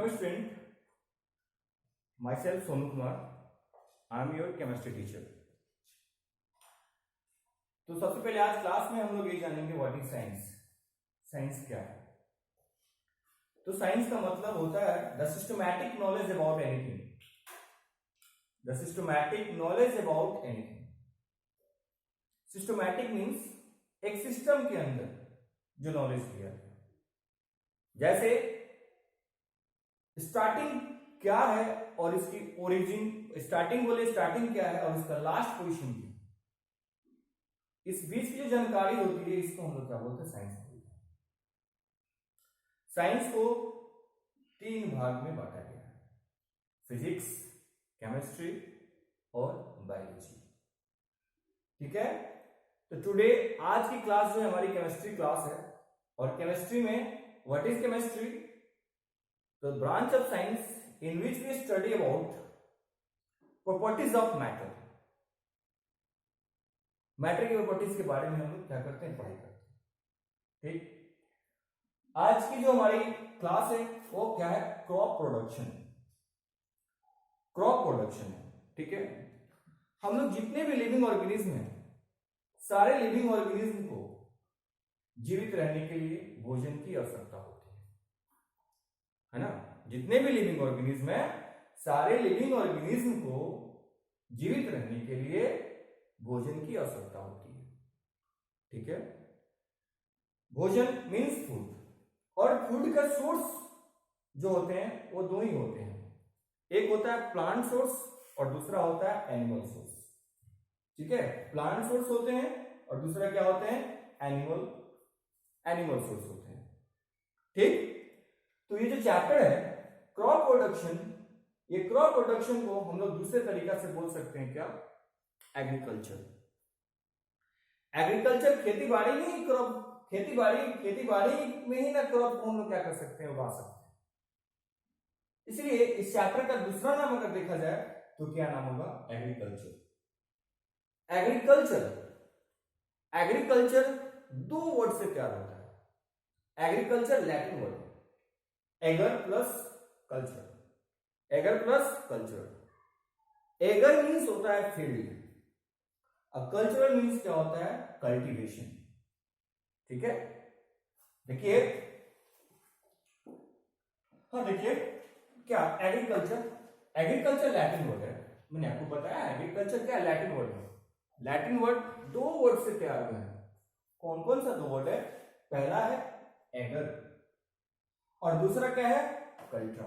Welcome student, myself Sonu Kumar, I am your chemistry teacher। तो सबसे पहले आज क्लास में हम लोग ये जानेंगे व्हाट इज साइंस। साइंस क्या है? तो साइंस का मतलब होता है the systematic knowledge about anything. The systematic knowledge about anything. Systematic means एक सिस्टम के अंदर जो नॉलेज दिया है। जैसे स्टार्टिंग क्या है और इसकी ओरिजिन, स्टार्टिंग बोले स्टार्टिंग क्या है और इसका लास्ट पोजीशन क्या है, इस बीच की जो जानकारी होती है इसको हम लोग क्या बोलते हैं? साइंस बोलते हैं। साइंस को तीन भाग में बांटा गया है, फिजिक्स, केमिस्ट्री और बायोलॉजी। ठीक है, तो टुडे आज की क्लास जो है हमारी केमिस्ट्री क्लास है। और केमिस्ट्री में what is chemistry? The branch of science in which we study about properties of matter. Matter की प्रॉपर्टीज के बारे में हम लोग क्या करते हैं? पढ़ाई करते हैं। ठीक, आज की जो हमारी क्लास है वो क्या है? Crop production. क्रॉप प्रोडक्शन है। ठीक है, हम लोग जितने भी लिविंग ऑर्गेनिज्म हैं, सारे लिविंग ऑर्गेनिज्म को जीवित रहने के लिए भोजन की आवश्यकता होती है ना? जितने भी लिविंग ऑर्गेनिज्म है, सारे लिविंग ऑर्गेनिज्म को जीवित रहने के लिए भोजन की आवश्यकता होती है। ठीक है, भोजन मीन्स फूड। और फूड का सोर्स जो होते हैं वो दो ही होते हैं, एक होता है प्लांट सोर्स और दूसरा होता है एनिमल सोर्स। ठीक है, प्लांट सोर्स होते हैं और दूसरा क्या होते हैं? एनिमल सोर्स होते हैं। ठीक, तो ये जो चैप्टर है क्रॉप प्रोडक्शन, ये क्रॉप प्रोडक्शन को हम लोग दूसरे तरीका से बोल सकते हैं क्या? एग्रीकल्चर। एग्रीकल्चर खेती बाड़ी में ही क्रॉप, खेती बाड़ी में ही ना क्रॉप को हम लोग क्या कर सकते हैं? उगा सकते हैं। इसलिए इस चैप्टर का दूसरा नाम अगर देखा जाए तो क्या नाम होगा? एग्रीकल्चर। एग्रीकल्चर, एग्रीकल्चर दो वर्ड से तैयार होता है। Agriculture Latin word, ager plus culture. Ager plus culture. Ager means होता है फील्ड, अब कल्चरल मीन्स क्या होता है? कल्टीवेशन। ठीक है, देखिए, हाँ देखिए क्या एग्रीकल्चर, एग्रीकल्चर लैटिन वर्ड है। मैंने आपको बताया एग्रीकल्चर क्या लैटिन वर्ड है। लैटिन वर्ड दो वर्ड से तैयार हुए हैं। कौन कौन सा दो वर्ड है? पहला है एगर और दूसरा क्या है? कल्ट्रा।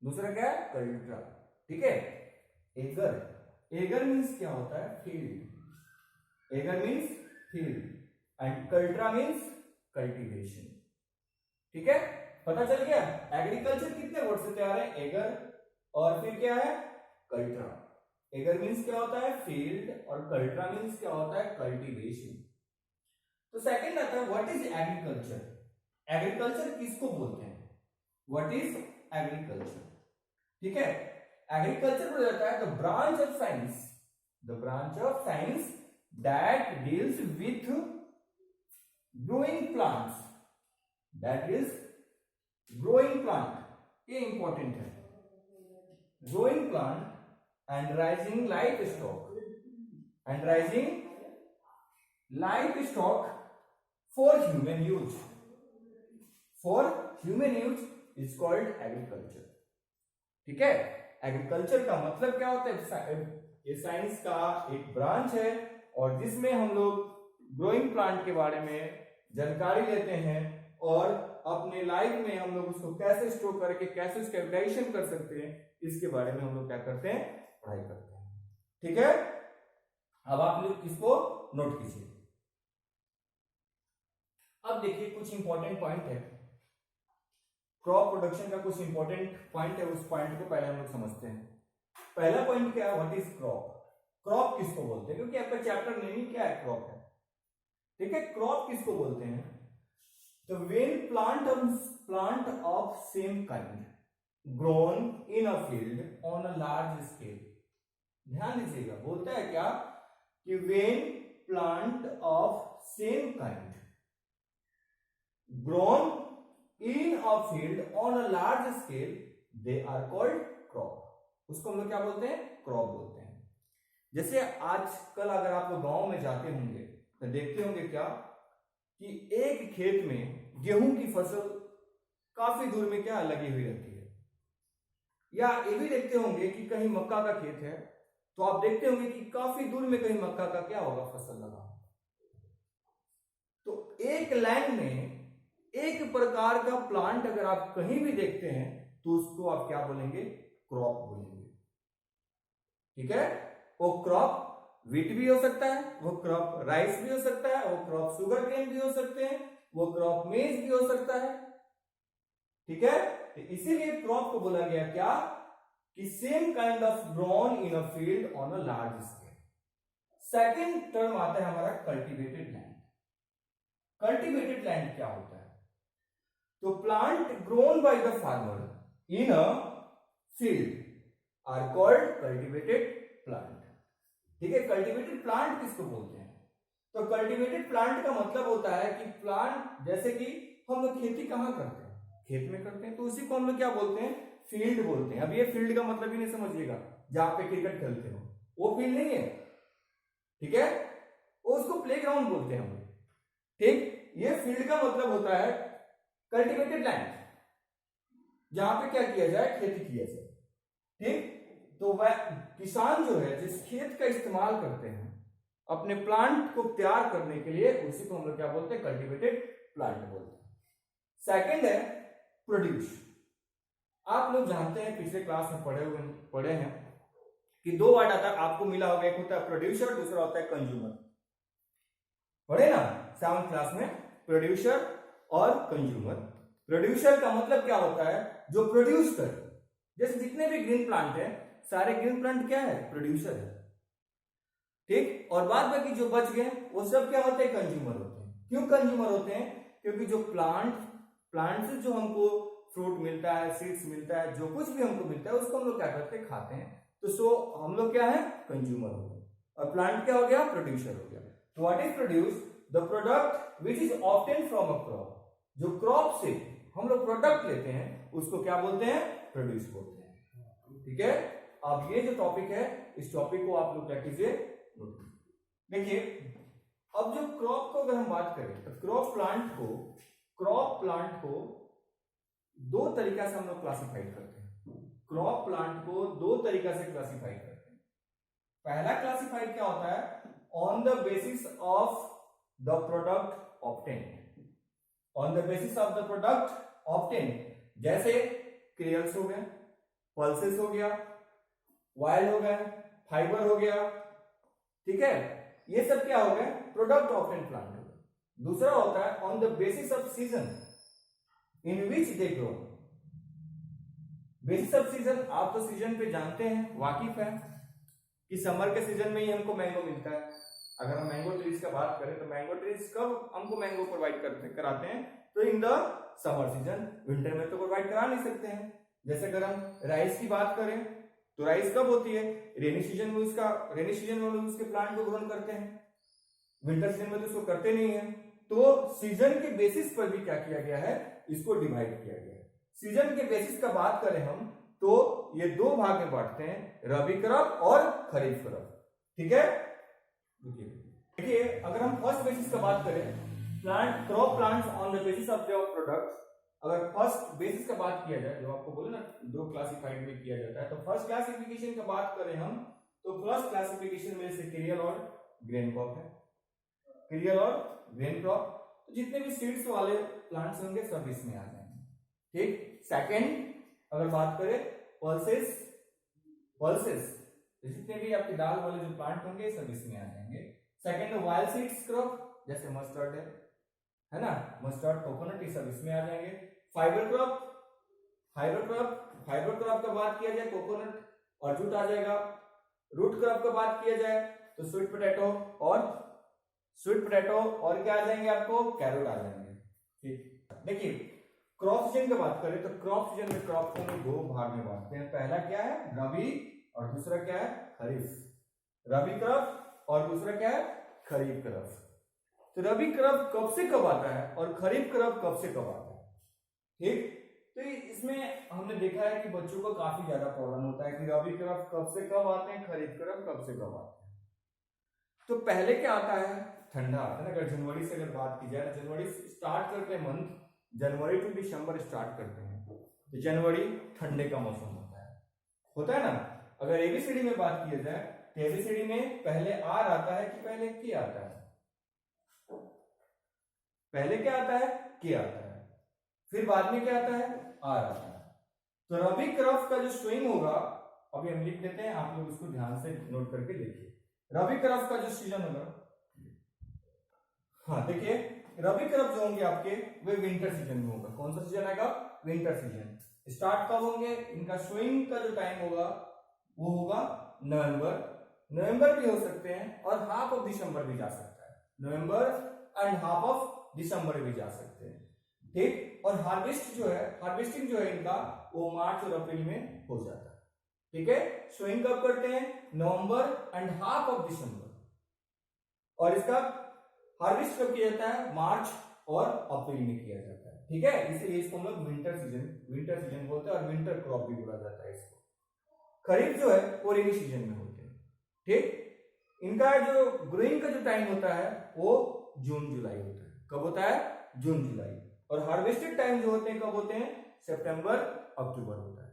दूसरा क्या है? कल्ट्रा। ठीक है, एगर, एगर मीन्स क्या होता है? फील्ड। एगर मीन्स फील्ड एंड कल्ट्रा मीन्स कल्टीवेशन। ठीक है, पता चल गया एग्रीकल्चर कितने वर्ड से तैयार है? एगर और फिर क्या है? कल्ट्रा। एगर मीन्स क्या होता है? फील्ड और कल्ट्रा मीन्स क्या होता है? कल्टीवेशन। तो सेकंड आता है व्हाट इज एग्रीकल्चर। एग्रीकल्चर किसको बोलते हैं? What is agriculture? ठीक है, एग्रीकल्चर बोला जाता है the branch of science, the branch of science that deals with growing plants, that is growing plant, ये इंपॉर्टेंट है। Growing plant and rising life stock, and rising life stock for human use, for human use is called agriculture. ठीक है, agriculture का मतलब क्या होता है? ये साइंस का एक ब्रांच है और जिसमें हम लोग ग्रोइंग प्लांट के बारे में जानकारी लेते हैं और अपने लाइफ में हम लोग उसको कैसे स्टोर करके कैसे उसका यूटिलाइजेशन कर सकते हैं, इसके बारे में हम लोग क्या करते हैं? पढ़ाई करते हैं। ठीक है, अब आप लोग इसको नोट कीजिए। अब देखिए कुछ इंपॉर्टेंट पॉइंट है, क्रॉप प्रोडक्शन का कुछ इंपॉर्टेंट पॉइंट है, उस पॉइंट को पहले हम लोग समझते हैं। पहला पॉइंट क्या है? What is crop. क्रॉप किसको बोलते हैं? क्योंकि आपका चैप्टर नेम ही क्या है? क्रॉप है। ठीक है, क्रॉप किसको बोलते हैं? तो when plant of same kind grown in a field on a large scale. ध्यान दीजिएगा, बोलता है क्या कि when plant of same kind grown in a field on a large scale they are called crop. उसको हम लोग क्या बोलते हैं? क्रॉप बोलते हैं। जैसे आजकल अगर आप लोग गांव में जाते होंगे तो देखते होंगे क्या कि एक खेत में गेहूं की फसल काफी दूर में क्या लगी हुई रहती है, या ये भी देखते होंगे कि कहीं मक्का का खेत है तो आप देखते होंगे कि काफी दूर में कहीं मक्का का क्या होगा, फसल लगा। तो एक लाइन में एक प्रकार का प्लांट अगर आप कहीं भी देखते हैं तो उसको आप क्या बोलेंगे? क्रॉप बोलेंगे। ठीक है? वो क्रॉप व्हीट भी हो सकता है, वो क्रॉप राइस भी हो सकता है, वो क्रॉप शुगर केन भी हो सकते हैं, वो क्रॉप मेज भी हो सकता है। ठीक है? तो इसीलिए क्रॉप को बोला गया क्या कि same kind of grown in a field on a large scale. Second term आता है हमारा कल्टीवेटेड लैंड। कल्टीवेटेड लैंड क्या होता है? तो plant grown by the farmer in a field are called cultivated plant. ठीक है? कल्टीवेटेड प्लांट किसको बोलते हैं? तो कल्टीवेटेड प्लांट का मतलब होता है कि प्लांट, जैसे कि हम लोग खेती कहां करते हैं? खेत में करते हैं, तो उसी को हम लोग क्या बोलते हैं? फील्ड बोलते हैं। अब ये फील्ड का मतलब ही नहीं समझिएगा जहां पे क्रिकेट खेलते हो, वो फील्ड नहीं है। ठीक है? उसको प्लेग्राउंड बोलते हैं हम लोग। ठीक? ये फील्ड का मतलब होता है कल्टीवेटेड लैंड, जहां पे क्या किया जाए? खेती किया जाए। ठीक? तो वह किसान जो है जिस खेत का इस्तेमाल करते हैं अपने प्लांट को तैयार करने के लिए, उसी को हम लोग क्या बोलते हैं? कल्टीवेटेड प्लांट बोलते हैं। सेकंड है प्रोड्यूस। आप लोग जानते हैं, पिछले क्लास में पढ़े हैं कि दो वर्ड आता है, आपको मिला होगा, एक होता है प्रोड्यूसर, दूसरा होता है कंज्यूमर। पढ़े ना 7th क्लास में? प्रोड्यूसर और कंज्यूमर। प्रोड्यूसर का मतलब क्या होता है? जो प्रोड्यूस करे। जैसे जितने भी ग्रीन प्लांट है, सारे ग्रीन प्लांट क्या है? प्रोड्यूसर है। ठीक? और बाद बाकी जो बच गए वो सब क्या होते हैं? कंज्यूमर होते हैं। क्यों कंज्यूमर होते हैं? क्योंकि जो प्लांट से जो हमको फ्रूट मिलता है, सीड्स मिलता है, जो कुछ भी हमको मिलता है उसको हम लोग क्या करते हैं? खाते हैं। तो सो हम लोग क्या है? कंज्यूमर हो गए। और प्लांट क्या हो गया? प्रोड्यूसर हो गया। तो what is produce? The product which is obtain from a crop. जो क्रॉप से हम लोग प्रोडक्ट लेते हैं उसको क्या बोलते हैं? प्रोड्यूस बोलते हैं। ठीक है? अब ये जो टॉपिक है, इस टॉपिक को आप लोग क्या कीजिए? देखिए, अब जो क्रॉप को अगर हम बात करें तो क्रॉप प्लांट को दो तरीका से हम लोग क्लासिफाई करते हैं। क्रॉप प्लांट को दो तरीका से क्लासिफाई करते हैं। पहला क्लासिफाई क्या होता है? On the basis of the product obtained. On the basis of the product obtained, जैसे क्रियल्स हो गए, पल्सेस हो गया, वायल हो गए, फाइबर हो गया। ठीक है? ये सब क्या हो गए? प्रोडक्ट ऑब्टेन्ड प्लांट हो गए। दूसरा होता है on the basis off season in which they grow. Basis off season, आप तो सीजन पे जानते हैं, वाकिफ है कि समर के सीजन में ही हमको मैंगो मिलता है। अगर हम मैंगो ट्रीज का बात करें तो मैंगो ट्रीज कब हमको मैंगो प्रोवाइड कराते हैं? तो in the summer season. Winter में तो प्रोवाइड करा नहीं सकते हैं। जैसे अगर हम राइस की बात करें तो राइस कब होती है? रेनी सीजन में उसके प्लांट को ग्रोन करते हैं, विंटर सीजन में तो उसको करते नहीं है। तो सीजन के बेसिस पर भी क्या किया गया है? इसको डिवाइड किया गया है। सीजन के बेसिस का बात करें हम तो ये दो भाग में बांटते हैं, रबी क्रॉप और खरीफ क्रॉप। ठीक है? देखिए, अगर हम फर्स्ट बेसिस का बात करें, crop plants on the basis of their products, अगर फर्स्ट बेसिस का बात किया जाए, जो आपको बोले ना दो क्लासिफाइड में किया जाता है, तो फर्स्ट क्लासिफिकेशन का बात करें हम तो फर्स्ट क्लासिफिकेशन में से सीरियल और ग्रेन क्रॉप है। सीरियल और ग्रेन क्रॉप, तो जितने भी सीड्स वाले प्लांट्स होंगे सब इसमें आ जाएंगे। ठीक? सेकंड अगर बात करें पल्सेस, जितने भी आपके दाल वाले जो प्लांट होंगे सब इसमें आ जाएंगे। सेकंड वाइल्ड सीड्स क्रॉप, जैसे मस्टर्ड है ना, मस्टर्ड, कोकोनट, ये सब इसमें आ जाएंगे। फाइबर क्रॉप का बात किया जाए कोकोनट और जूट आ जाएगा। रूट क्रॉप का बात किया जाए तो स्वीट पोटैटो और क्या आ जाएंगे? आपको कैरोट आ जाएंगे। ठीक? देखिए, क्रॉप सीजन की बात करें तो क्रॉप सीजन में क्रॉप को हम दो भाग में बांटते हैं। पहला क्या है? रबी, और दूसरा क्या है? खरीफ। रबी क्रॉप और दूसरा क्या है? खरीफ क्रॉप। तो रबी क्रॉप कब से कब आता है और खरीफ क्रॉप कब से कब आता है? ठीक। तो इसमें हमने देखा है कि बच्चों को काफी ज्यादा प्रॉब्लम होता है कि रबी क्रॉप कब से कब आते हैं, खरीफ क्रॉप कब से कब आते हैं। तो पहले क्या आता है, ठंडा आता है ना। अगर जनवरी से अगर बात की जाए, जनवरी से स्टार्ट करते हैं मंथ, जनवरी टू दिसंबर स्टार्ट करते हैं, तो जनवरी ठंडे का मौसम होता है ना। अगर एबीसीडी में बात की जाए तो एबीसीडी में पहले आर आता है कि पहले के आता है, पहले क्या आता है, के आता है, फिर बाद में क्या आता है, आर आता है। तो रबी क्रॉप का जो स्विंग होगा, अभी हम लिख देते हैं, आप लोग उसको ध्यान से नोट करके देखिए। रबी क्रॉप का जो सीजन होगा, हाँ देखिए, रबी क्रॉप जो होंगे आपके वे विंटर सीजन में होगा। कौन सा सीजन आएगा, विंटर सीजन। स्टार्ट कब होंगे, इनका स्विंग का जो टाइम होगा वो होगा नवंबर भी हो सकते हैं और हाफ ऑफ दिसंबर भी जा सकता है, नवंबर एंड हाफ ऑफ दिसंबर भी जा सकते हैं, ठीक। और हार्वेस्टिंग जो है इनका वो मार्च और अप्रैल में हो जाता है, ठीक है। स्विंग कब करते हैं, नवंबर एंड हाफ ऑफ दिसंबर, और इसका हार्वेस्ट कब किया जाता है, मार्च और अप्रैल में किया जाता है, ठीक है। इसलिए इसको हम लोग विंटर सीजन बोलते हैं और विंटर क्रॉप भी बोला जाता है इसको। खरीफ जो है वो रेनी सीजन में होते हैं, ठीक। इनका जो ग्रोइंग का जो टाइम होता है वो जून जुलाई होता है। कब होता है, जून जुलाई। और हार्वेस्टेड टाइम जो होते हैं कब होते हैं, सितंबर अक्टूबर होता है,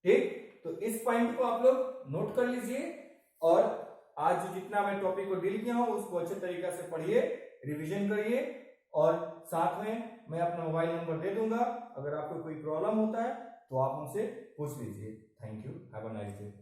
ठीक। तो इस पॉइंट को आप लोग नोट कर लीजिए और आज जो जितना मैं टॉपिक को डील किया हूं उसको अच्छे तरीके से पढ़िए, रिवीजन करिए, और साथ में मैं अपना मोबाइल नंबर दे दूंगा। अगर आपको कोई प्रॉब्लम होता है तो आप मुझसे पूछ लीजिए। Thank you, have a nice day.